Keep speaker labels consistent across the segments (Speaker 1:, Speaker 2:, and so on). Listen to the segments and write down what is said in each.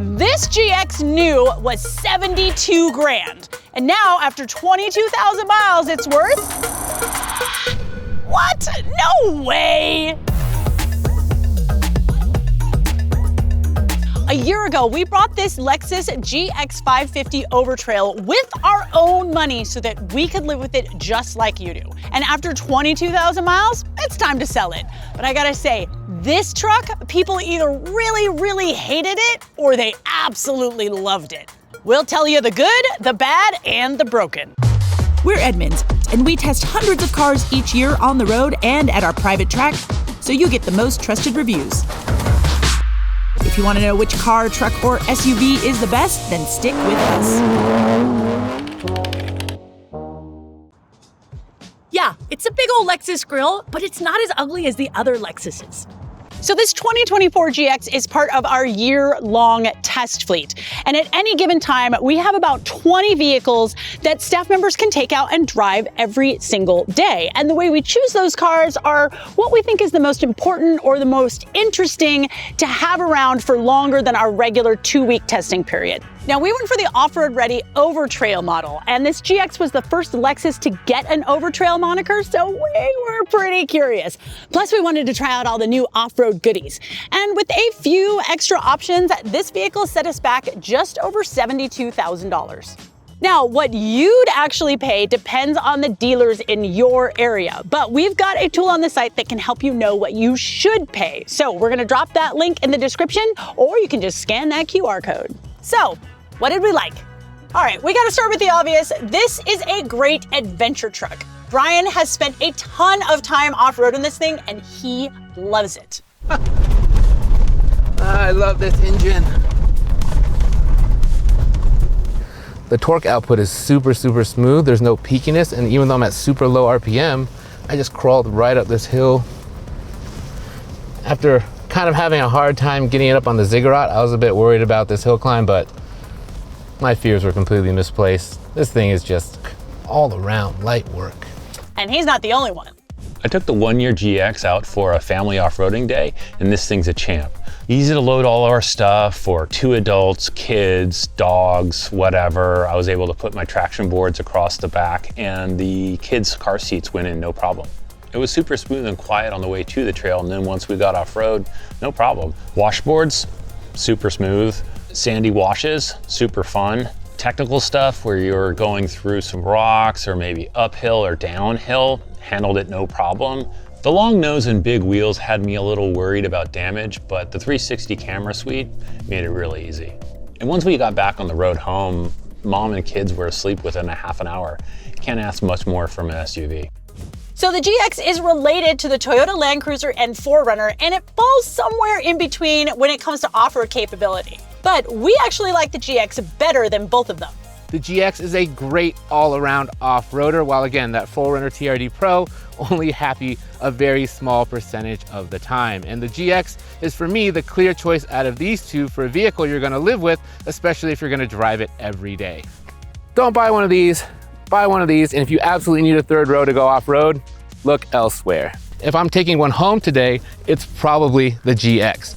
Speaker 1: This GX new was 72 grand. And now, after 22,000 miles, it's worth... What? No way! A year ago, we bought this Lexus GX 550 Overtrail with our own money so that we could live with it just like you do. And after 22,000 miles, it's time to sell it. But I gotta say, this truck, people either really hated it or they absolutely loved it. We'll tell you the good, the bad, and the broken.
Speaker 2: We're Edmunds, and we test hundreds of cars each year on the road and at our private track, so you get the most trusted reviews. If you want to know which car, truck, or SUV is the best, then stick with us.
Speaker 1: Yeah, it's a big old Lexus grill, but it's not as ugly as the other Lexuses. So this 2024 GX is part of our year-long test fleet. And at any given time, we have about 20 vehicles that staff members can take out and drive every single day. And the way we choose those cars are what we think is the most important or the most interesting to have around for longer than our regular 2-week testing period. Now, we went for the off-road ready Overtrail model, and this GX was the first Lexus to get an Overtrail moniker, so we were pretty curious. Plus, we wanted to try out all the new off-road goodies. And with a few extra options, this vehicle set us back just over $72,000. Now, what you'd actually pay depends on the dealers in your area, but we've got a tool on the site that can help you know what you should pay. So we're gonna drop that link in the description, or you can just scan that QR code. So, what did we like? All right, we gotta start with the obvious. This is a great adventure truck. Brian has spent a ton of time off-roading this thing, and he loves it.
Speaker 3: I love this engine. The torque output is super smooth. There's no peakiness, and even though I'm at super low RPM, I just crawled right up this hill. After kind of having a hard time getting it up on the ziggurat, I was a bit worried about this hill climb, but my fears were completely misplaced. This thing is just all around light work.
Speaker 1: And he's not the only one.
Speaker 4: I took the 1-year GX out for a family off-roading day, and this thing's a champ. Easy to load all our stuff for 2 adults, kids, dogs, whatever. I was able to put my traction boards across the back, and the kids' car seats went in no problem. It was super smooth and quiet on the way to the trail, and then once we got off-road, no problem. Washboards, super smooth. Sandy washes, super fun. Technical stuff where you're going through some rocks or maybe uphill or downhill, handled it no problem. The long nose and big wheels had me a little worried about damage, but the 360 camera suite made it really easy. And once we got back on the road home, mom and kids were asleep within a half an hour. Can't ask much more from an SUV.
Speaker 1: So the GX is related to the Toyota Land Cruiser and 4Runner, and it falls somewhere in between when it comes to off-road capability. But we actually like the GX better than both of them.
Speaker 3: The GX is a great all-around off-roader, while again, that 4Runner TRD Pro only happy a very small percentage of the time. And the GX is, for me, the clear choice out of these two for a vehicle you're gonna live with, especially if you're gonna drive it every day. Don't buy one of these, buy one of these, and if you absolutely need a third row to go off-road, look elsewhere. If I'm taking one home today, it's probably the GX.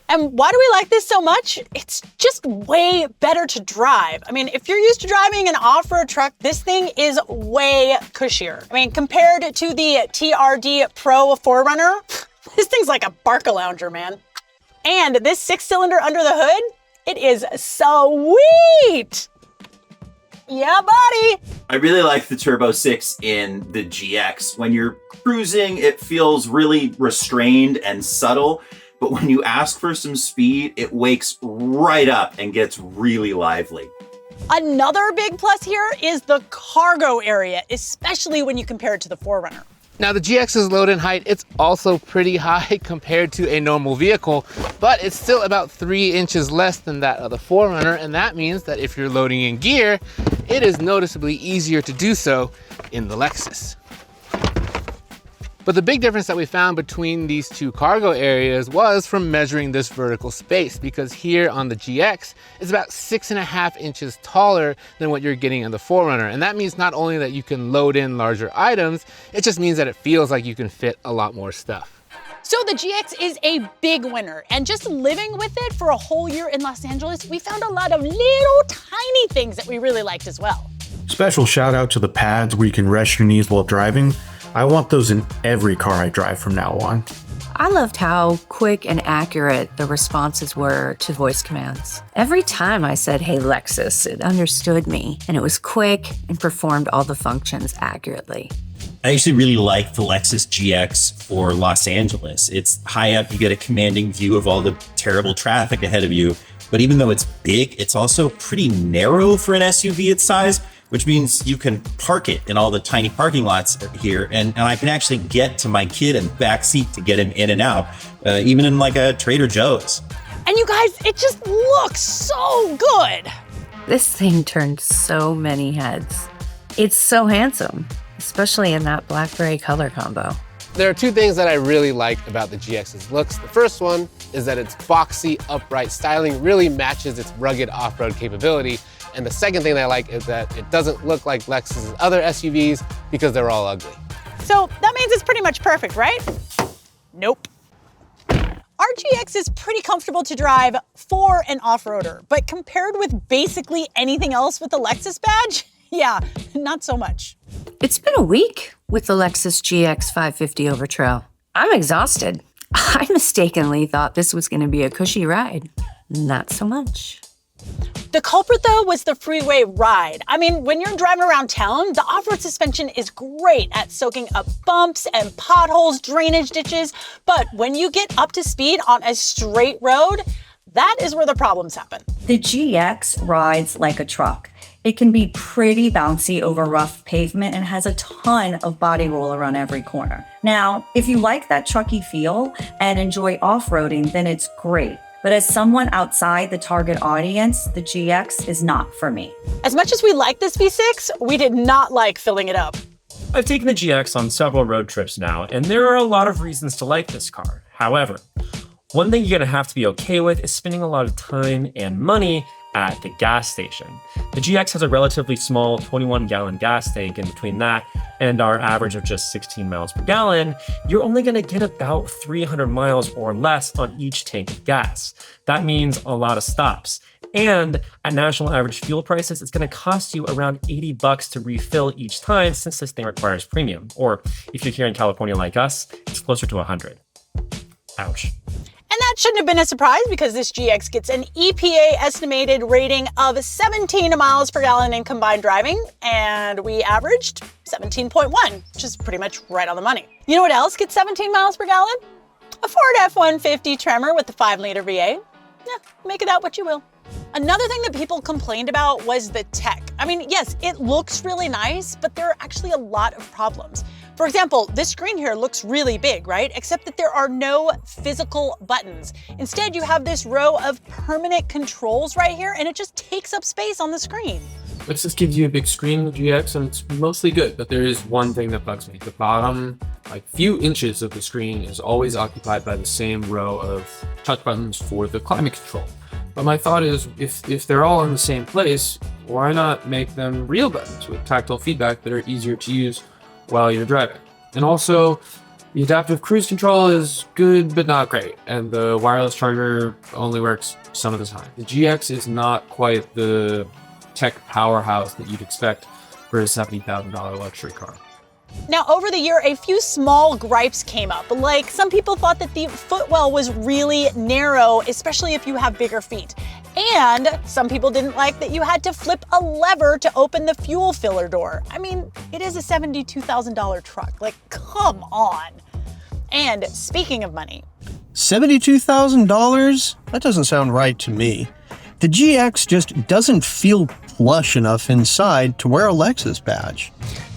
Speaker 1: And why do we like this so much? It's just way better to drive. I mean, if you're used to driving an off-road truck, this thing is way cushier. I mean, compared to the TRD Pro 4Runner, this thing's like a Barca-lounger, man. And this 6-cylinder under the hood, it is sweet. Yeah, buddy.
Speaker 5: I really like the Turbo 6 in the GX. When you're cruising, it feels really restrained and subtle. But when you ask for some speed, it wakes right up and gets really lively.
Speaker 1: Another big plus here is the cargo area, especially when you compare it to the 4Runner.
Speaker 3: Now the GX's load-in height, it's also pretty high compared to a normal vehicle, but it's still about 3 inches less than that of the 4Runner, and that means that if you're loading in gear, it is noticeably easier to do so in the Lexus. But the big difference that we found between these two cargo areas was from measuring this vertical space, because here on the GX is about 6.5 inches taller than what you're getting in the 4Runner. And that means not only that you can load in larger items, it just means that it feels like you can fit a lot more stuff.
Speaker 1: So the GX is a big winner, and just living with it for a whole year in Los Angeles, we found a lot of little tiny things that we really liked as well.
Speaker 6: Special shout out to the pads where you can rest your knees while driving. I want those in every car I drive from now on.
Speaker 7: I loved how quick and accurate the responses were to voice commands. Every time I said, "Hey Lexus," it understood me, and it was quick and performed all the functions accurately.
Speaker 8: I actually really like the Lexus GX for Los Angeles. It's high up, you get a commanding view of all the terrible traffic ahead of you. But even though it's big, it's also pretty narrow for an SUV its size, which means you can park it in all the tiny parking lots here. And I can actually get to my kid in the back seat to get him in and out, even in like a Trader Joe's.
Speaker 1: And you guys, it just looks so good.
Speaker 7: This thing turned so many heads. It's so handsome, especially in that black-gray color combo.
Speaker 3: There are two things that I really like about the GX's looks. The first one is that its boxy, upright styling really matches its rugged off-road capability. And the second thing that I like is that it doesn't look like Lexus's other SUVs because they're all ugly.
Speaker 1: So that means it's pretty much perfect, right? Nope. Our GX is pretty comfortable to drive for an off-roader, but compared with basically anything else with the Lexus badge, yeah, not so much.
Speaker 7: It's been a week with the Lexus GX 550 Overtrail. I'm exhausted. I mistakenly thought this was going to be a cushy ride. Not so much.
Speaker 1: The culprit, though, was the freeway ride. I mean, when you're driving around town, the off-road suspension is great at soaking up bumps and potholes, drainage ditches, but when you get up to speed on a straight road, that is where the problems happen.
Speaker 9: The GX rides like a truck. It can be pretty bouncy over rough pavement and has a ton of body roll around every corner. Now, if you like that trucky feel and enjoy off-roading, then it's great. But as someone outside the target audience, the GX is not for me.
Speaker 1: As much as we like this V6, we did not like filling it up.
Speaker 10: I've taken the GX on several road trips now, and there are a lot of reasons to like this car. However, one thing you're gonna have to be okay with is spending a lot of time and money at the gas station. The GX has a relatively small 21-gallon gas tank, and between that and our average of just 16 miles per gallon, you're only gonna get about 300 miles or less on each tank of gas. That means a lot of stops. And at national average fuel prices, it's gonna cost you around $80 to refill each time since this thing requires premium. Or if you're here in California like us, it's closer to 100. Ouch.
Speaker 1: And that shouldn't have been a surprise because this GX gets an EPA estimated rating of 17 miles per gallon in combined driving, and we averaged 17.1, which is pretty much right on the money. You know what else gets 17 miles per gallon? A Ford F-150 Tremor with the 5-liter V8. Yeah, make it out what you will. Another thing that people complained about was the tech. I mean, yes, it looks really nice, but there are actually a lot of problems. For example, this screen here looks really big, right? Except that there are no physical buttons. Instead, you have this row of permanent controls right here, and it just takes up space on the screen.
Speaker 11: Lexus gives you a big screen with GX, and it's mostly good, but there is one thing that bugs me. The bottom, few inches of the screen is always occupied by the same row of touch buttons for the climate control. But my thought is, if they're all in the same place, why not make them real buttons with tactile feedback that are easier to use while you're driving? And also, the adaptive cruise control is good, but not great. And the wireless charger only works some of the time. The GX is not quite the tech powerhouse that you'd expect for a $70,000 luxury car.
Speaker 1: Now, over the year, a few small gripes came up. Like, some people thought that the footwell was really narrow, especially if you have bigger feet. And some people didn't like that you had to flip a lever to open the fuel filler door. I mean, it is a $72,000 truck. Like, come on. And speaking of money.
Speaker 12: $72,000? That doesn't sound right to me. The GX just doesn't feel plush enough inside to wear a Lexus badge.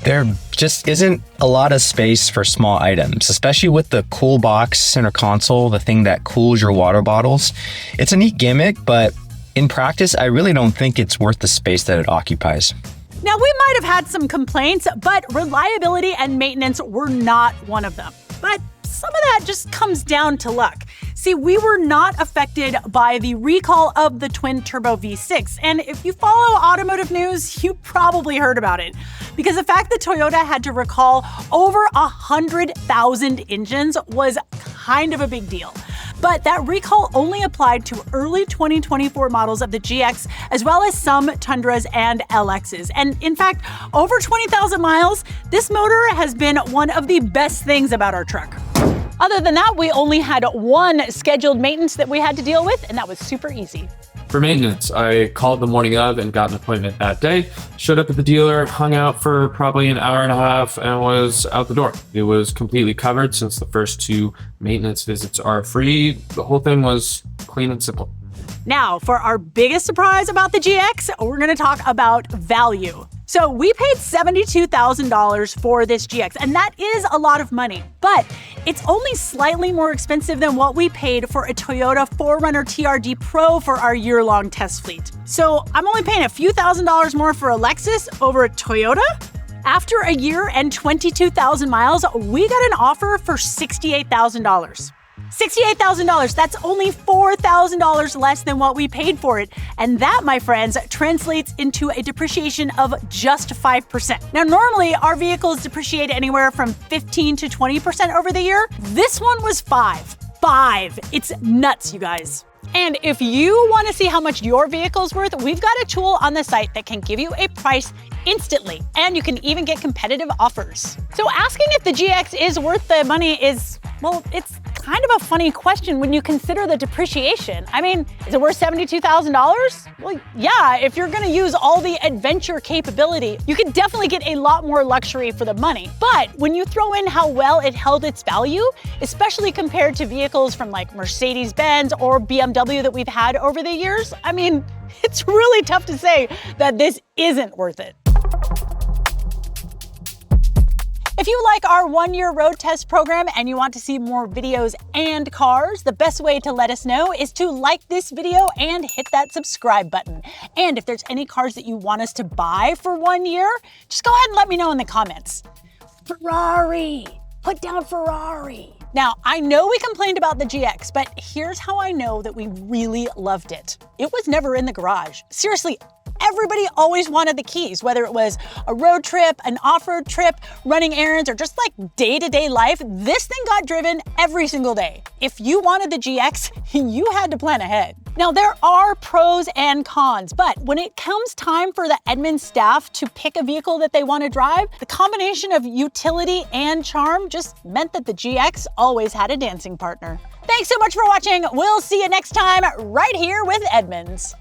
Speaker 13: There just isn't a lot of space for small items, especially with the cool box center console, the thing that cools your water bottles. It's a neat gimmick, but in practice, I really don't think it's worth the space that it occupies.
Speaker 1: Now, we might have had some complaints, but reliability and maintenance were not one of them. But some of that just comes down to luck. See, we were not affected by the recall of the twin-turbo V6, and if you follow automotive news, you probably heard about it. Because the fact that Toyota had to recall over 100,000 engines was kind of a big deal. But that recall only applied to early 2024 models of the GX, as well as some Tundras and LXs. And in fact, over 20,000 miles, this motor has been one of the best things about our truck. Other than that, we only had one scheduled maintenance that we had to deal with, and that was super easy.
Speaker 11: For maintenance, I called the morning of and got an appointment that day, showed up at the dealer, hung out for probably an hour and a half, and was out the door. It was completely covered since the first 2 maintenance visits are free. The whole thing was clean and simple.
Speaker 1: Now, for our biggest surprise about the GX, we're going to talk about value. So we paid $72,000 for this GX, and that is a lot of money, but it's only slightly more expensive than what we paid for a Toyota 4Runner TRD Pro for our year-long test fleet. So I'm only paying a few $1,000s more for a Lexus over a Toyota? After a year and 22,000 miles, we got an offer for $68,000. $68,000, that's only $4,000 less than what we paid for it. And that, my friends, translates into a depreciation of just 5%. Now, normally our vehicles depreciate anywhere from 15 to 20% over the year. This one was 5. It's nuts, you guys. And if you want to see how much your vehicle's worth, we've got a tool on the site that can give you a price instantly, and you can even get competitive offers. So asking if the GX is worth the money is, well, it's kind of a funny question when you consider the depreciation. I mean, is it worth $72,000? Well, yeah, if you're gonna use all the adventure capability, you can definitely get a lot more luxury for the money. But when you throw in how well it held its value, especially compared to vehicles from like Mercedes-Benz or BMW that we've had over the years, I mean, it's really tough to say that this isn't worth it. If you like our 1-year road test program and you want to see more videos and cars, the best way to let us know is to like this video and hit that subscribe button. And if there's any cars that you want us to buy for 1 year, just go ahead and let me know in the comments. Ferrari, put down Ferrari. Now, I know we complained about the GX, but here's how I know that we really loved it. It was never in the garage. Seriously, everybody always wanted the keys, whether it was a road trip, an off-road trip, running errands, or just like day-to-day life. This thing got driven every single day. If you wanted the GX, you had to plan ahead. Now, there are pros and cons, but when it comes time for the Edmunds staff to pick a vehicle that they want to drive, the combination of utility and charm just meant that the GX always had a dancing partner. Thanks so much for watching. We'll see you next time right here with Edmunds.